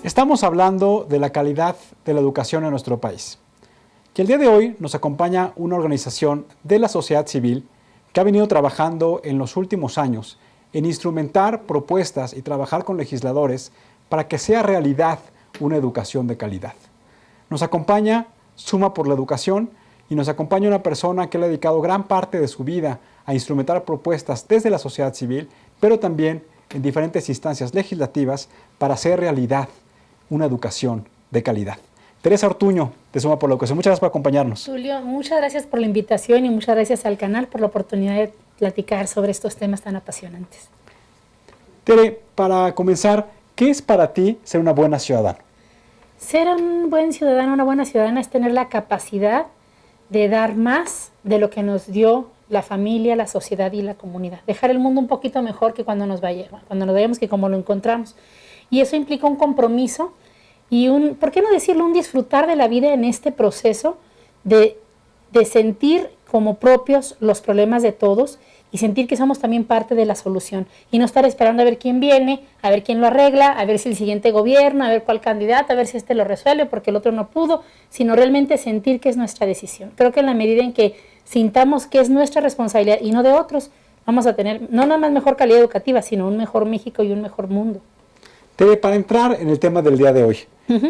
Estamos hablando de la calidad de la educación en nuestro país. Y el día de hoy nos acompaña una organización de la sociedad civil que ha venido trabajando en los últimos años en instrumentar propuestas y trabajar con legisladores para que sea realidad una educación de calidad. Nos acompaña Suma por la Educación y nos acompaña una persona que le ha dedicado gran parte de su vida a instrumentar propuestas desde la sociedad civil, pero también en diferentes instancias legislativas para hacer realidad una educación de calidad. Teresa Ortuño, de Suma por la Educación, muchas gracias por acompañarnos. Tulio, muchas gracias por la invitación y muchas gracias al canal por la oportunidad de platicar sobre estos temas tan apasionantes. Tere, para comenzar, ¿qué es para ti ser una buena ciudadana? Ser un buen ciudadano, una buena ciudadana es tener la capacidad de dar más de lo que nos dio la familia, la sociedad y la comunidad. Dejar el mundo un poquito mejor que cuando nos vayamos, que como lo encontramos. Y eso implica un compromiso y ¿por qué no decirlo? Un disfrutar de la vida en este proceso de sentir como propios los problemas de todos y sentir que somos también parte de la solución y no estar esperando a ver quién viene, a ver quién lo arregla, a ver si el siguiente gobierno, a ver cuál candidato, a ver si este lo resuelve porque el otro no pudo, sino realmente sentir que es nuestra decisión. Creo que en la medida en que sintamos que es nuestra responsabilidad y no de otros, vamos a tener no nada más mejor calidad educativa, sino un mejor México y un mejor mundo. Tere, para entrar en el tema del día de hoy,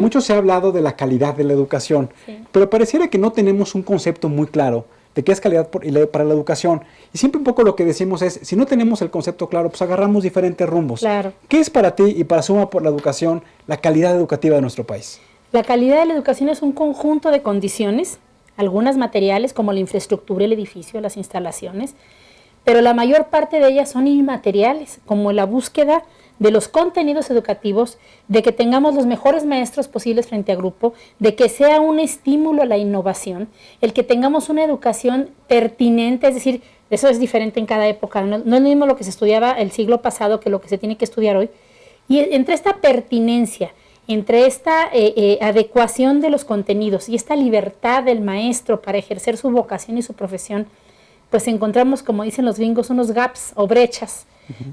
mucho se ha hablado de la calidad de la educación, pero pareciera que no tenemos un concepto muy claro de qué es calidad para la educación. Y siempre un poco lo que decimos es, si no tenemos el concepto claro, pues agarramos diferentes rumbos. Claro. ¿Qué es para ti y para Suma por la Educación la calidad educativa de nuestro país? La calidad de la educación es un conjunto de condiciones, algunas materiales como la infraestructura, el edificio, las instalaciones, pero la mayor parte de ellas son inmateriales, como la búsqueda de los contenidos educativos, de que tengamos los mejores maestros posibles frente a grupo, de que sea un estímulo a la innovación, el que tengamos una educación pertinente, es decir, eso es diferente en cada época, no es lo mismo lo que se estudiaba el siglo pasado que lo que se tiene que estudiar hoy, y entre esta pertinencia, entre esta adecuación de los contenidos y esta libertad del maestro para ejercer su vocación y su profesión, pues encontramos, como dicen los gringos, unos gaps o brechas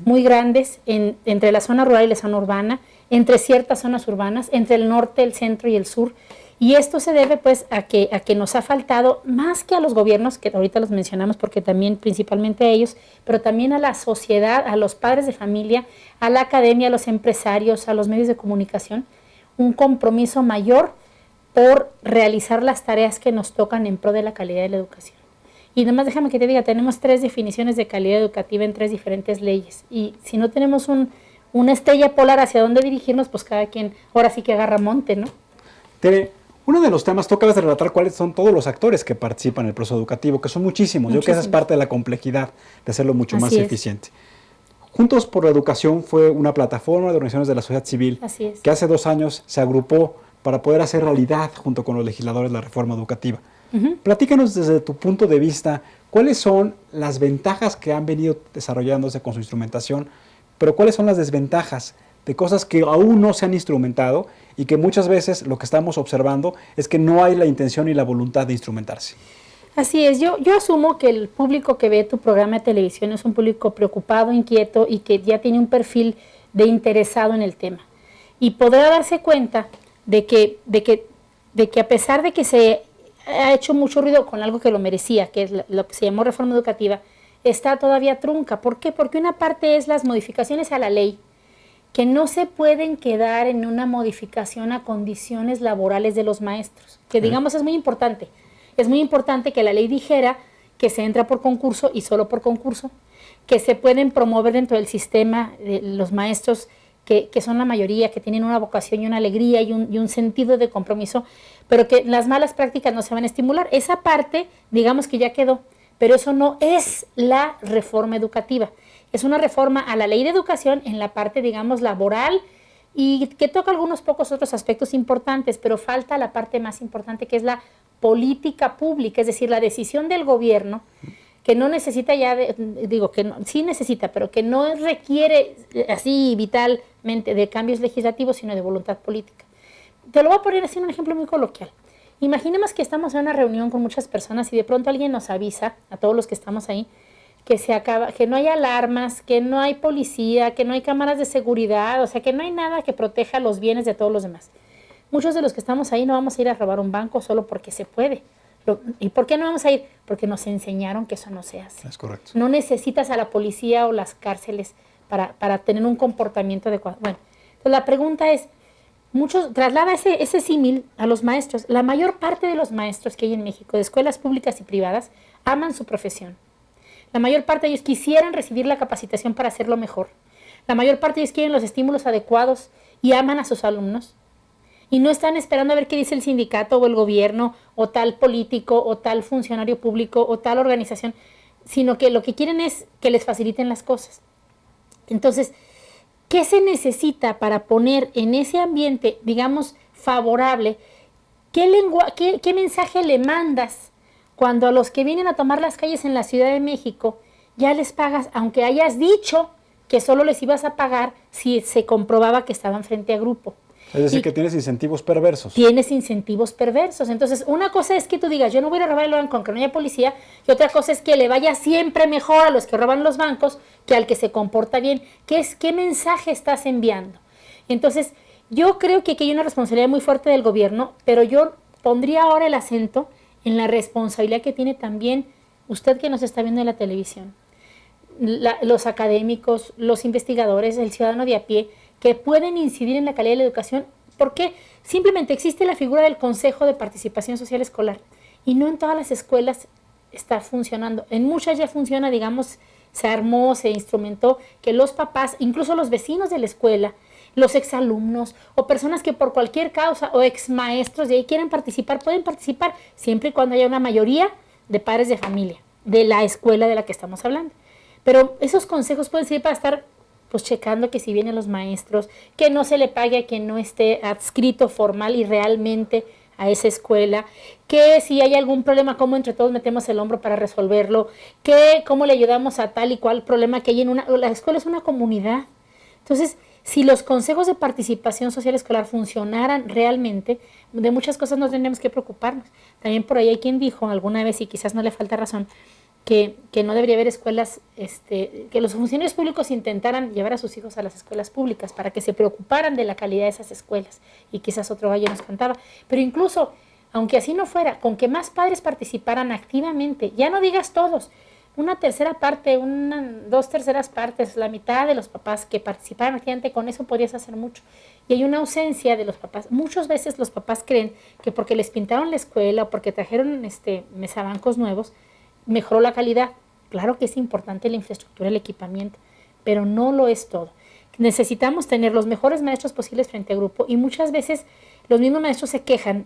muy grandes entre la zona rural y la zona urbana, entre ciertas zonas urbanas, entre el norte, el centro y el sur. Y esto se debe pues a que nos ha faltado, más que a los gobiernos, que ahorita los mencionamos porque también principalmente a ellos, pero también a la sociedad, a los padres de familia, a la academia, a los empresarios, a los medios de comunicación, un compromiso mayor por realizar las tareas que nos tocan en pro de la calidad de la educación. Y además déjame que te diga, tenemos 3 definiciones de calidad educativa en 3 diferentes leyes. Y si no tenemos una estrella polar hacia dónde dirigirnos, pues cada quien ahora sí que agarra monte, ¿no? Tere, uno de los temas, tú acabas de relatar cuáles son todos los actores que participan en el proceso educativo, que son muchísimos. Yo creo que esa es parte de la complejidad de hacerlo mucho más eficiente. Juntos por la Educación fue una plataforma de organizaciones de la sociedad civil que hace 2 años se agrupó para poder hacer realidad junto con los legisladores la reforma educativa. Platícanos desde tu punto de vista, ¿cuáles son las ventajas que han venido desarrollándose con su instrumentación, pero cuáles son las desventajas de cosas que aún no se han instrumentado y que muchas veces lo que estamos observando es que no hay la intención y la voluntad de instrumentarse? Así es, yo asumo que el público que ve tu programa de televisión es un público preocupado, inquieto y que ya tiene un perfil de interesado en el tema. Y podrá darse cuenta de que a pesar de que se ha hecho mucho ruido con algo que lo merecía, que es lo que se llamó reforma educativa, está todavía trunca. ¿Por qué? Porque una parte es las modificaciones a la ley, que no se pueden quedar en una modificación a condiciones laborales de los maestros, que digamos es muy importante. Es muy importante que la ley dijera que se entra por concurso y solo por concurso, que se pueden promover dentro del sistema los maestros que son la mayoría, que tienen una vocación y una alegría y un sentido de compromiso, pero que las malas prácticas no se van a estimular. Esa parte, digamos que ya quedó, pero eso no es la reforma educativa. Es una reforma a la ley de educación en la parte, digamos, laboral y que toca algunos pocos otros aspectos importantes, pero falta la parte más importante que es la política pública, es decir, la decisión del gobierno, que no necesita ya, que no, sí necesita, pero que no requiere así vitalmente de cambios legislativos, sino de voluntad política. Te lo voy a poner así en un ejemplo muy coloquial. Imaginemos que estamos en una reunión con muchas personas y de pronto alguien nos avisa, a todos los que estamos ahí, que se acaba, que no hay alarmas, que no hay policía, que no hay cámaras de seguridad, o sea, que no hay nada que proteja los bienes de todos los demás. Muchos de los que estamos ahí no vamos a ir a robar un banco solo porque se puede. ¿Y por qué no vamos a ir? Porque nos enseñaron que eso no se hace. Es correcto. No necesitas a la policía o las cárceles para tener un comportamiento adecuado. Bueno, entonces la pregunta es, traslada ese símil a los maestros. La mayor parte de los maestros que hay en México, de escuelas públicas y privadas, aman su profesión. La mayor parte de ellos quisieran recibir la capacitación para hacerlo mejor. La mayor parte de ellos quieren los estímulos adecuados y aman a sus alumnos. Y no están esperando a ver qué dice el sindicato o el gobierno o tal político o tal funcionario público o tal organización, sino que lo que quieren es que les faciliten las cosas. Entonces, ¿qué se necesita para poner en ese ambiente, digamos, favorable? ¿Qué mensaje le mandas cuando a los que vienen a tomar las calles en la Ciudad de México ya les pagas, aunque hayas dicho que solo les ibas a pagar si se comprobaba que estaban frente a grupo? Es decir, que tienes incentivos perversos. Tienes incentivos perversos. Entonces, una cosa es que tú digas, yo no voy a robar el banco aunque no haya policía, y otra cosa es que le vaya siempre mejor a los que roban los bancos que al que se comporta bien. ¿Qué mensaje estás enviando? Entonces, yo creo que aquí hay una responsabilidad muy fuerte del gobierno, pero yo pondría ahora el acento en la responsabilidad que tiene también usted que nos está viendo en la televisión, los académicos, los investigadores, el ciudadano de a pie, que pueden incidir en la calidad de la educación, porque simplemente existe la figura del Consejo de Participación Social Escolar y no en todas las escuelas está funcionando. En muchas ya funciona, digamos, se armó, se instrumentó que los papás, incluso los vecinos de la escuela, los exalumnos o personas que por cualquier causa o exmaestros de ahí quieren participar, pueden participar siempre y cuando haya una mayoría de padres de familia de la escuela de la que estamos hablando. Pero esos consejos pueden servir para estar pues checando que si vienen los maestros, que no se le pague a quien no esté adscrito formal y realmente a esa escuela, que si hay algún problema, cómo entre todos metemos el hombro para resolverlo, que cómo le ayudamos a tal y cual problema que hay la escuela es una comunidad. Entonces, si los consejos de participación social escolar funcionaran realmente, de muchas cosas no tendríamos que preocuparnos. También por ahí hay quien dijo alguna vez, y quizás no le falta razón, que no debería haber escuelas, que los funcionarios públicos intentaran llevar a sus hijos a las escuelas públicas para que se preocuparan de la calidad de esas escuelas. Y quizás otro gallo nos cantaba. Pero incluso, aunque así no fuera, con que más padres participaran activamente, ya no digas todos, una tercera parte, dos terceras partes, la mitad de los papás que participaran activamente, con eso podrías hacer mucho. Y hay una ausencia de los papás. Muchas veces los papás creen que porque les pintaron la escuela o porque trajeron mesabancos nuevos, mejoró la calidad. Claro que es importante la infraestructura, el equipamiento, pero no lo es todo. Necesitamos tener los mejores maestros posibles frente a grupo y muchas veces los mismos maestros se quejan,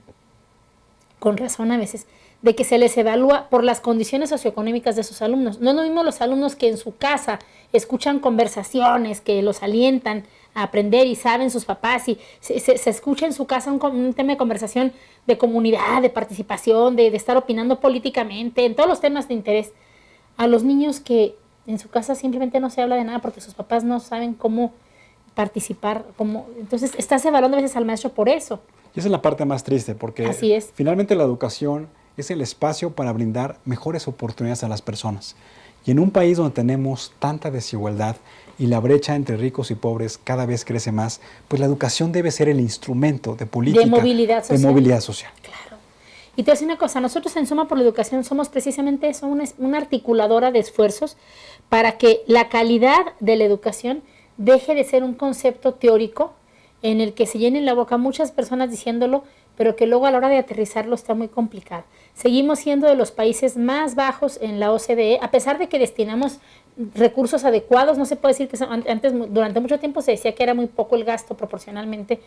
con razón a veces, de que se les evalúa por las condiciones socioeconómicas de sus alumnos. No es lo mismo los alumnos que en su casa escuchan conversaciones que los alientan a aprender y saben sus papás y se escucha en su casa un tema de conversación de comunidad, de participación, de estar opinando políticamente, en todos los temas de interés. A los niños que en su casa simplemente no se habla de nada porque sus papás no saben cómo participar. Entonces estás evaluando a veces al maestro por eso. Y esa es la parte más triste porque así es. Finalmente la educación es el espacio para brindar mejores oportunidades a las personas. Y en un país donde tenemos tanta desigualdad y la brecha entre ricos y pobres cada vez crece más, pues la educación debe ser el instrumento de política de movilidad social. Claro. Y te voy a decir una cosa, nosotros en Suma por la Educación somos precisamente eso, una articuladora de esfuerzos para que la calidad de la educación deje de ser un concepto teórico en el que se llenen la boca muchas personas diciéndolo, pero que luego a la hora de aterrizarlo está muy complicado. Seguimos siendo de los países más bajos en la OCDE, a pesar de que destinamos recursos adecuados. No se puede decir que antes, durante mucho tiempo se decía que era muy poco el gasto proporcionalmente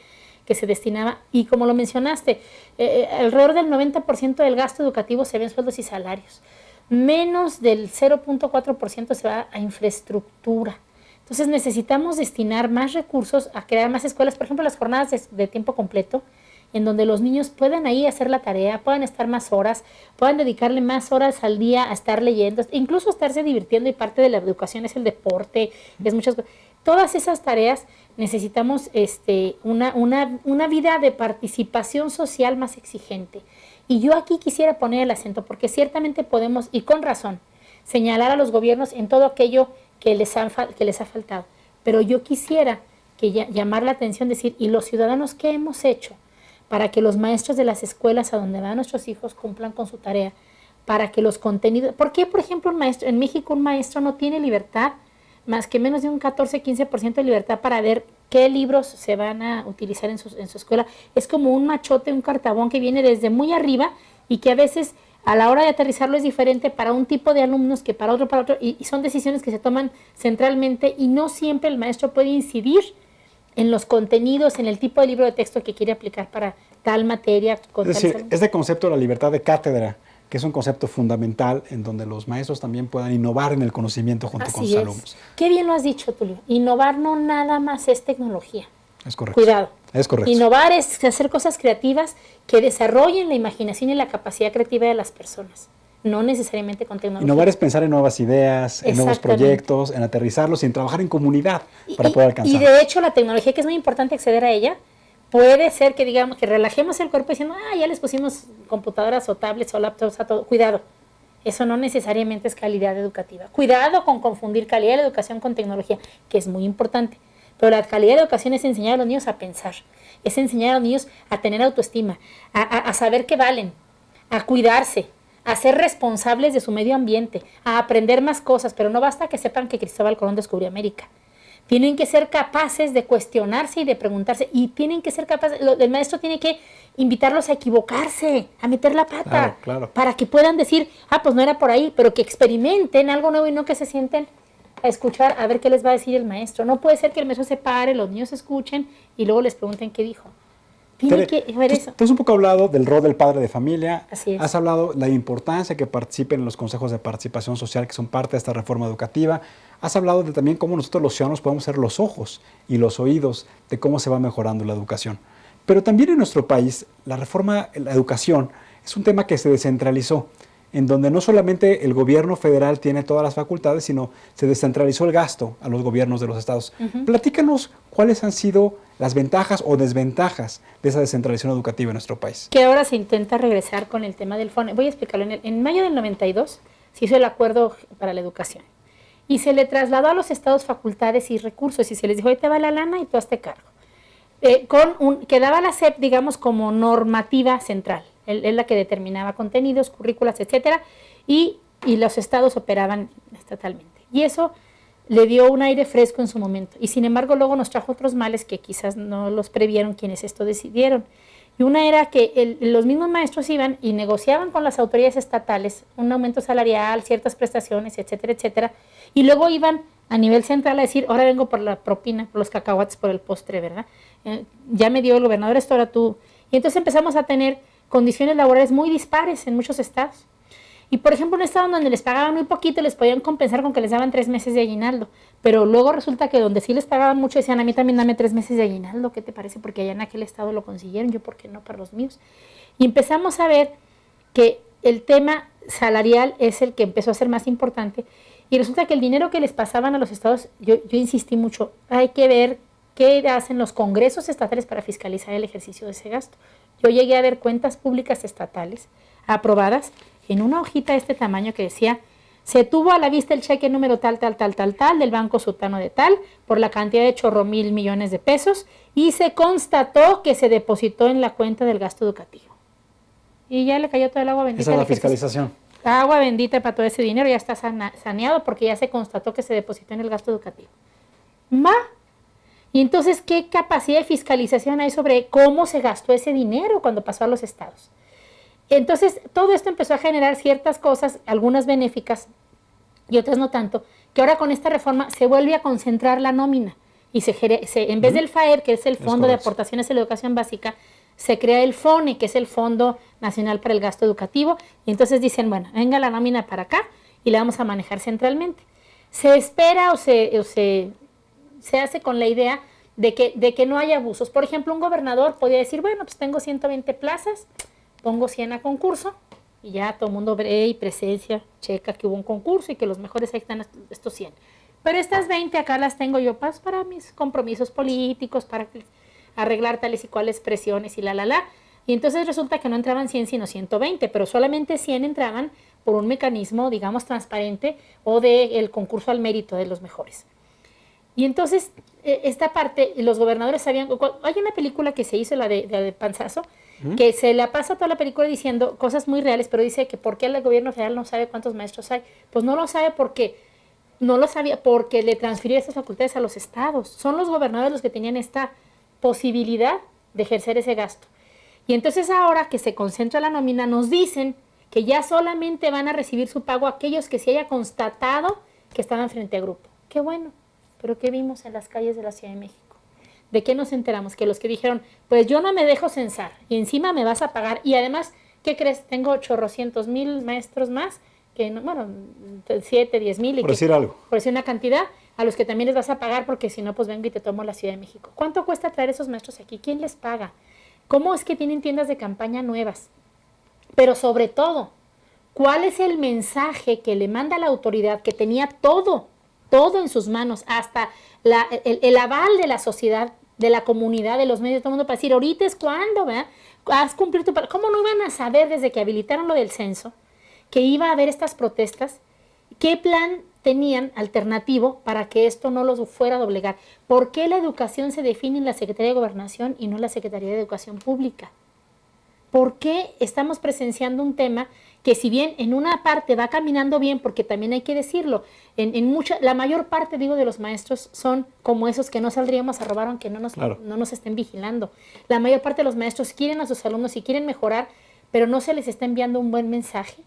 que se destinaba, y como lo mencionaste, alrededor del 90% del gasto educativo se ve en sueldos y salarios, menos del 0.4% se va a infraestructura. Entonces necesitamos destinar más recursos a crear más escuelas, por ejemplo las jornadas de tiempo completo, en donde los niños puedan ahí hacer la tarea, puedan estar más horas, puedan dedicarle más horas al día a estar leyendo, incluso estarse divirtiendo, y parte de la educación es el deporte, es muchas cosas. Todas esas tareas necesitamos una vida de participación social más exigente. Y yo aquí quisiera poner el acento, porque ciertamente podemos, y con razón, señalar a los gobiernos en todo aquello que les ha faltado. Pero yo quisiera llamar la atención, decir, ¿y los ciudadanos qué hemos hecho para que los maestros de las escuelas a donde van nuestros hijos cumplan con su tarea? Para que los contenidos... ¿Por qué, por ejemplo, en México un maestro no tiene libertad, más que menos de un 14-15% de libertad para ver qué libros se van a utilizar en su escuela? Es como un machote, un cartabón que viene desde muy arriba y que a veces a la hora de aterrizarlo es diferente para un tipo de alumnos que para otro, y son decisiones que se toman centralmente y no siempre el maestro puede incidir en los contenidos, en el tipo de libro de texto que quiere aplicar para tal materia. Es decir, este concepto de la libertad de cátedra, que es un concepto fundamental en donde los maestros también puedan innovar en el conocimiento junto con sus alumnos. Qué bien lo has dicho, Tulio. Innovar no nada más es tecnología. Es correcto. Cuidado. Es correcto. Innovar es hacer cosas creativas que desarrollen la imaginación y la capacidad creativa de las personas, no necesariamente con tecnología. Innovar es pensar en nuevas ideas, en nuevos proyectos, en aterrizarlos y en trabajar en comunidad para poder alcanzar. Y de hecho la tecnología, que es muy importante acceder a ella, puede ser que digamos que relajemos el cuerpo diciendo, ya les pusimos computadoras o tablets o laptops a todo. Cuidado, eso no necesariamente es calidad educativa. Cuidado con confundir calidad de la educación con tecnología, que es muy importante. Pero la calidad de educación es enseñar a los niños a pensar, es enseñar a los niños a tener autoestima, a saber que valen, a cuidarse, a ser responsables de su medio ambiente, a aprender más cosas, pero no basta que sepan que Cristóbal Colón descubrió América. Tienen que ser capaces de cuestionarse y de preguntarse, y tienen que ser capaces, el maestro tiene que invitarlos a equivocarse, a meter la pata, claro. Para que puedan decir, pues no era por ahí, pero que experimenten algo nuevo y no que se sienten a escuchar a ver qué les va a decir el maestro. No puede ser que el maestro se pare, los niños escuchen y luego les pregunten qué dijo. Tiene que ver eso. Tú has un poco hablado del rol del padre de familia. Así es. Has hablado de la importancia que participen en los consejos de participación social, que son parte de esta reforma educativa. Has hablado de también cómo nosotros los ciudadanos podemos ser los ojos y los oídos de cómo se va mejorando la educación. Pero también en nuestro país, la reforma en la educación es un tema que se descentralizó, en donde no solamente el gobierno federal tiene todas las facultades, sino se descentralizó el gasto a los gobiernos de los estados. Platícanos cuáles han sido las ventajas o desventajas de esa descentralización educativa en nuestro país. Que ahora se intenta regresar con el tema del FONE. Voy a explicarlo. En mayo del 92 se hizo el Acuerdo para la Educación y se le trasladó a los estados facultades y recursos y se les dijo, ahí te va la lana y tú hazte cargo. Quedaba la SEP, digamos, como normativa central. Es la que determinaba contenidos, currículas, etcétera, y los estados operaban estatalmente. Y eso le dio un aire fresco en su momento. Y sin embargo, luego nos trajo otros males que quizás no los previeron quienes esto decidieron. Y una era que los mismos maestros iban y negociaban con las autoridades estatales un aumento salarial, ciertas prestaciones, etcétera, etcétera, y luego iban a nivel central a decir, ahora vengo por la propina, por los cacahuates, por el postre, ¿verdad? Ya me dio el gobernador esto, ahora tú. Y entonces empezamos a tener condiciones laborales muy dispares en muchos estados. Y por ejemplo, un estado donde les pagaban muy poquito, les podían compensar con que les daban 3 meses de aguinaldo. Pero luego resulta que donde sí les pagaban mucho, decían, a mí también dame 3 meses de aguinaldo, ¿qué te parece? Porque allá en aquel estado lo consiguieron, yo por qué no para los míos. Y empezamos a ver que el tema salarial es el que empezó a ser más importante. Y resulta que el dinero que les pasaban a los estados, yo insistí mucho, hay que ver qué hacen los congresos estatales para fiscalizar el ejercicio de ese gasto. Yo llegué a ver cuentas públicas estatales aprobadas en una hojita de este tamaño que decía, se tuvo a la vista el cheque número tal, del Banco Sutano de tal, por la cantidad de $8,000 millones de pesos, y se constató que se depositó en la cuenta del gasto educativo. Y ya le cayó todo el agua bendita. Esa es la fiscalización. Agua bendita para todo ese dinero, ya está saneado porque ya se constató que se depositó en el gasto educativo. Y entonces, ¿qué capacidad de fiscalización hay sobre cómo se gastó ese dinero cuando pasó a los estados? Entonces, todo esto empezó a generar ciertas cosas, algunas benéficas y otras no tanto, que ahora con esta reforma se vuelve a concentrar la nómina y en vez del FAER, que es el Fondo de Aportaciones a la Educación Básica, se crea el FONE, que es el Fondo Nacional para el Gasto Educativo, y entonces dicen, bueno, venga la nómina para acá y la vamos a manejar centralmente. Se espera o se hace con la idea de que no haya abusos. Por ejemplo, un gobernador podría decir, bueno, pues tengo 120 plazas, pongo 100 a concurso y ya todo el mundo ve y presencia, checa que hubo un concurso y que los mejores ahí están estos 100. Pero estas 20 acá las tengo yo para mis compromisos políticos, para arreglar tales y cuales presiones y Y entonces resulta que no entraban 100 sino 120, pero solamente 100 entraban por un mecanismo, digamos, transparente o del concurso al mérito de los mejores. Y entonces, esta parte, los gobernadores sabían, hay una película que se hizo, la de Panzazo, que se la pasa toda la película diciendo cosas muy reales, pero dice que ¿por qué el gobierno federal no sabe cuántos maestros hay? Pues no lo sabe porque no lo sabía, porque le transfirió esas facultades a los estados. Son los gobernadores los que tenían esta posibilidad de ejercer ese gasto. Y entonces ahora que se concentra la nómina, nos dicen que ya solamente van a recibir su pago aquellos que se haya constatado que estaban frente a grupo. Qué bueno, pero ¿qué vimos en las calles de la Ciudad de México? ¿De qué nos enteramos? Que los que dijeron, pues yo no me dejo censar y encima me vas a pagar. Y además, ¿qué crees? Tengo 800,000 maestros más, que no, bueno, 7, 10,000. Por decir algo. Por decir una cantidad, a los que también les vas a pagar porque si no, pues vengo y te tomo la Ciudad de México. ¿Cuánto cuesta traer esos maestros aquí? ¿Quién les paga? ¿Cómo es que tienen tiendas de campaña nuevas? Pero sobre todo, ¿cuál es el mensaje que le manda la autoridad que tenía todo en sus manos, hasta el aval de la sociedad, de la comunidad, de los medios, de todo el mundo para decir, ahorita es cuando, ¿verdad? Has cumplido tu... ¿Cómo no iban a saber desde que habilitaron lo del censo que iba a haber estas protestas? ¿Qué plan tenían alternativo para que esto no los fuera a doblegar? ¿Por qué la educación se define en la Secretaría de Gobernación y no en la Secretaría de Educación Pública? ¿Por qué estamos presenciando un tema que si bien en una parte va caminando bien, porque también hay que decirlo, la mayor parte, digo, de los maestros son como esos que no saldríamos a robar aunque no nos estén vigilando. La mayor parte de los maestros quieren a sus alumnos y quieren mejorar, pero no se les está enviando un buen mensaje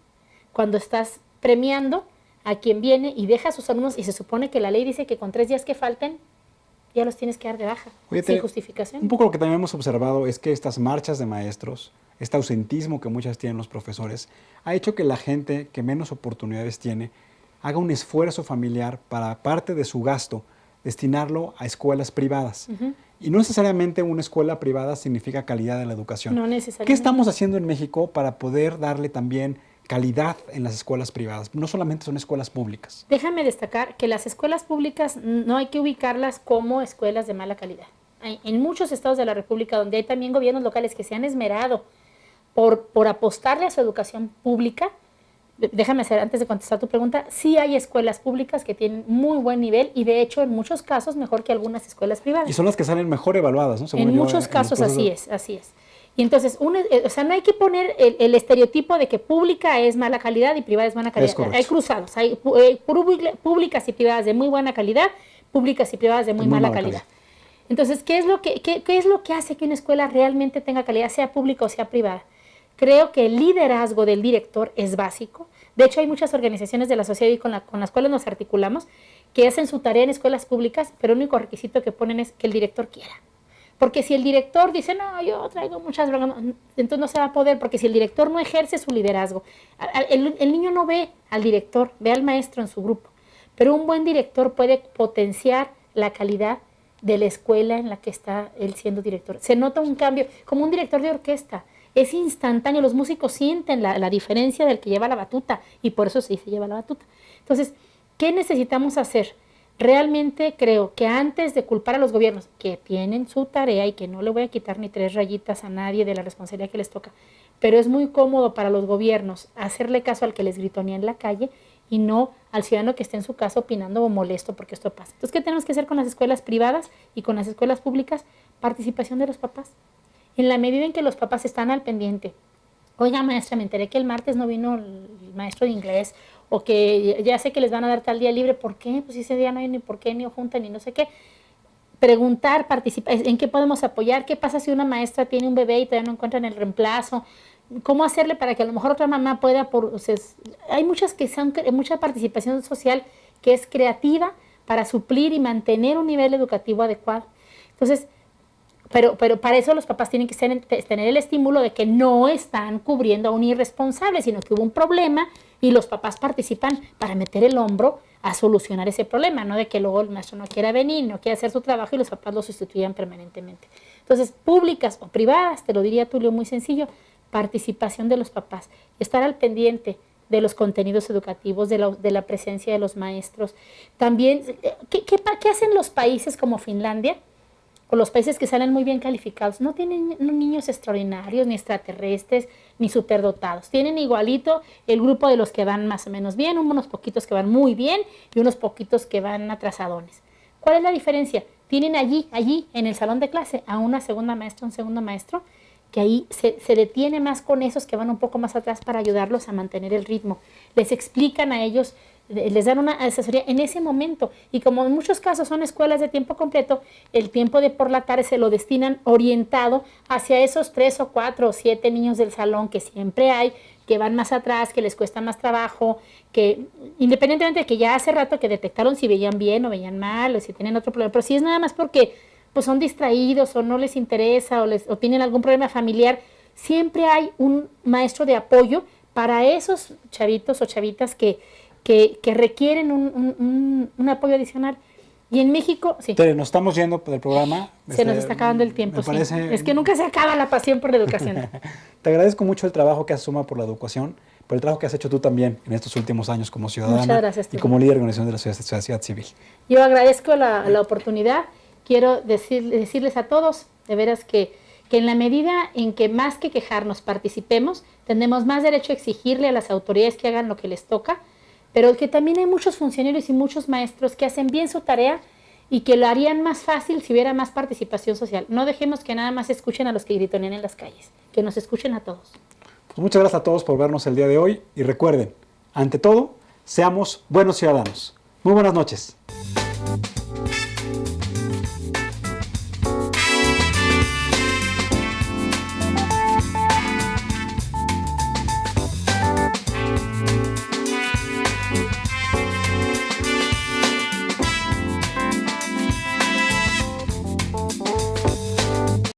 cuando estás premiando a quien viene y deja a sus alumnos y se supone que la ley dice que con 3 días que falten ya los tienes que dar de baja, sin justificación. Un poco lo que también hemos observado es que estas marchas de maestros, este ausentismo que muchas tienen los profesores, ha hecho que la gente que menos oportunidades tiene haga un esfuerzo familiar para parte de su gasto destinarlo a escuelas privadas. Y no necesariamente una escuela privada significa calidad de la educación. No necesariamente. ¿Qué estamos haciendo en México para poder darle también calidad en las escuelas privadas? No solamente son escuelas públicas. Déjame destacar que las escuelas públicas no hay que ubicarlas como escuelas de mala calidad. En muchos estados de la República donde hay también gobiernos locales que se han esmerado por apostarle a su educación pública, déjame hacer, antes de contestar tu pregunta, sí hay escuelas públicas que tienen muy buen nivel y de hecho en muchos casos mejor que algunas escuelas privadas. Y son las que salen mejor evaluadas, ¿no? En muchos casos así es. Y entonces, o sea, no hay que poner el estereotipo de que pública es mala calidad y privada es buena calidad. Hay cruzados, hay públicas y privadas de muy buena calidad, públicas y privadas de muy mala calidad. Entonces, ¿qué es lo que hace que una escuela realmente tenga calidad, sea pública o sea privada? Creo que el liderazgo del director es básico. De hecho, hay muchas organizaciones de la sociedad y con las cuales nos articulamos que hacen su tarea en escuelas públicas, pero el único requisito que ponen es que el director quiera. Porque si el director dice, no, yo traigo muchas bromas, entonces no se va a poder, porque si el director no ejerce su liderazgo, el niño no ve al director, ve al maestro en su grupo. Pero un buen director puede potenciar la calidad de la escuela en la que está él siendo director. Se nota un cambio, como un director de orquesta. Es instantáneo, los músicos sienten la diferencia del que lleva la batuta y por eso se dice lleva la batuta. Entonces, ¿qué necesitamos hacer? Realmente creo que antes de culpar a los gobiernos, que tienen su tarea y que no le voy a quitar ni 3 rayitas a nadie de la responsabilidad que les toca, pero es muy cómodo para los gobiernos hacerle caso al que les gritonea en la calle y no al ciudadano que esté en su casa opinando o molesto porque esto pasa. Entonces, ¿qué tenemos que hacer con las escuelas privadas y con las escuelas públicas? Participación de los papás. En la medida en que los papás están al pendiente, oiga maestra, me enteré que el martes no vino el maestro de inglés, o que ya sé que les van a dar tal día libre, ¿por qué? Pues ese día no hay ni por qué, ni junta, ni no sé qué. Preguntar, participar, ¿en qué podemos apoyar? ¿Qué pasa si una maestra tiene un bebé y todavía no encuentran el reemplazo? ¿Cómo hacerle para que a lo mejor otra mamá pueda? Hay mucha participación social que es creativa para suplir y mantener un nivel educativo adecuado. Entonces, pero para eso los papás tienen que tener el estímulo de que no están cubriendo a un irresponsable, sino que hubo un problema y los papás participan para meter el hombro a solucionar ese problema, no de que luego el maestro no quiera venir, no quiera hacer su trabajo y los papás lo sustituyan permanentemente. Entonces, públicas o privadas, te lo diría Tulio muy sencillo, participación de los papás, estar al pendiente de los contenidos educativos, de la presencia de los maestros. También, ¿qué hacen los países como Finlandia? o los países que salen muy bien calificados no tienen niños extraordinarios, ni extraterrestres, ni superdotados. Tienen igualito el grupo de los que van más o menos bien, unos poquitos que van muy bien y unos poquitos que van atrasadones. ¿Cuál es la diferencia? Tienen allí, en el salón de clase, a una segunda maestra, un segundo maestro, que ahí se detiene más con esos que van un poco más atrás para ayudarlos a mantener el ritmo. Les explican a ellos, les dan una asesoría en ese momento. Y como en muchos casos son escuelas de tiempo completo, el tiempo de por la tarde se lo destinan orientado hacia esos 3 o 4 o 7 niños del salón que siempre hay, que van más atrás, que les cuesta más trabajo, que independientemente de que ya hace rato que detectaron si veían bien o veían mal o si tienen otro problema, pero si es nada más porque pues son distraídos o no les interesa o tienen algún problema familiar, siempre hay un maestro de apoyo para esos chavitos o chavitas que requieren un apoyo adicional. Y en México, sí. Tere, nos estamos yendo del programa. Se nos está acabando el tiempo, sí. Es que nunca se acaba la pasión por la educación. Te agradezco mucho el trabajo que hace Suma por la educación, por el trabajo que has hecho tú también en estos últimos años como ciudadana. Muchas gracias, y como líder de organización de la sociedad civil. Yo agradezco la oportunidad. Quiero decirles a todos, de veras, que en la medida en que más que quejarnos participemos, tenemos más derecho a exigirle a las autoridades que hagan lo que les toca, pero que también hay muchos funcionarios y muchos maestros que hacen bien su tarea y que lo harían más fácil si hubiera más participación social. No dejemos que nada más escuchen a los que gritonean en las calles, que nos escuchen a todos. Pues muchas gracias a todos por vernos el día de hoy y recuerden, ante todo, seamos buenos ciudadanos. Muy buenas noches.